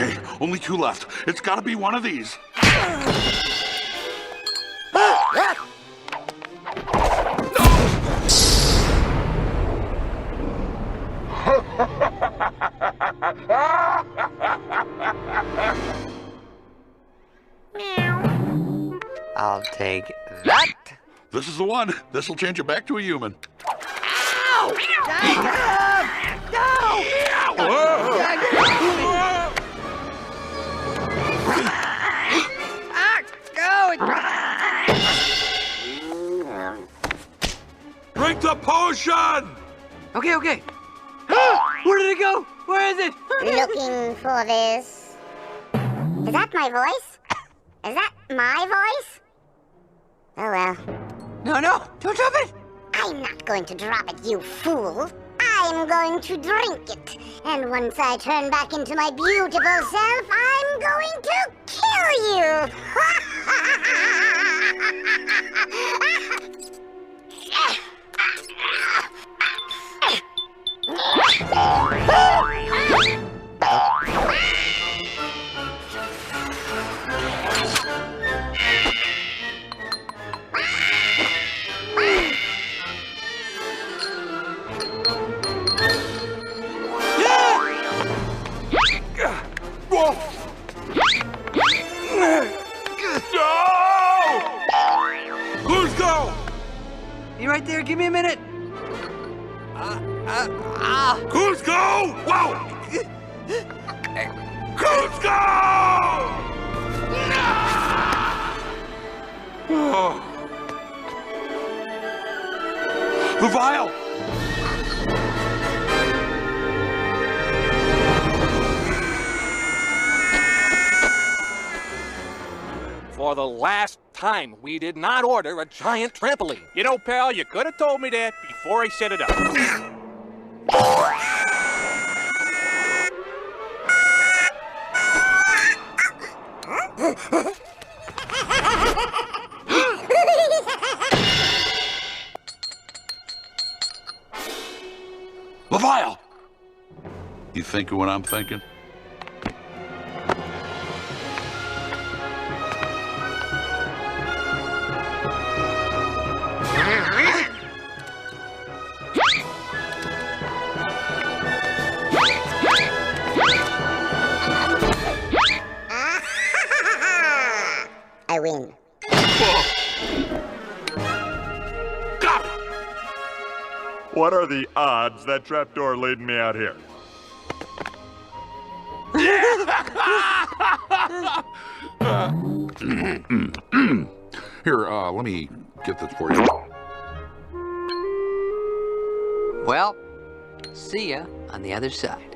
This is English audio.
Okay, only 2 left. It's gotta be one of these. I'll take that. This is the one. This'll change you back to a human. Ow! Drink the potion! Okay. Where did it go? Where is it? Looking for this. Is that my voice? Is that my voice? Oh well. No, don't drop it. I'm not going to drop it, you fool. I'm going to drink it. And once I turn back into my beautiful self, I'm going to kill you. You right there? Give me a minute. Cusco! Whoa! Cusco! The vial! For the last time, we did not order a giant trampoline. You know, pal, you could have told me that before I set it up. The vial! You thinking what I'm thinking? I win. Got it! What are the odds that trapdoor leading me out here? Here, let me get this for you. Well, see ya on the other side.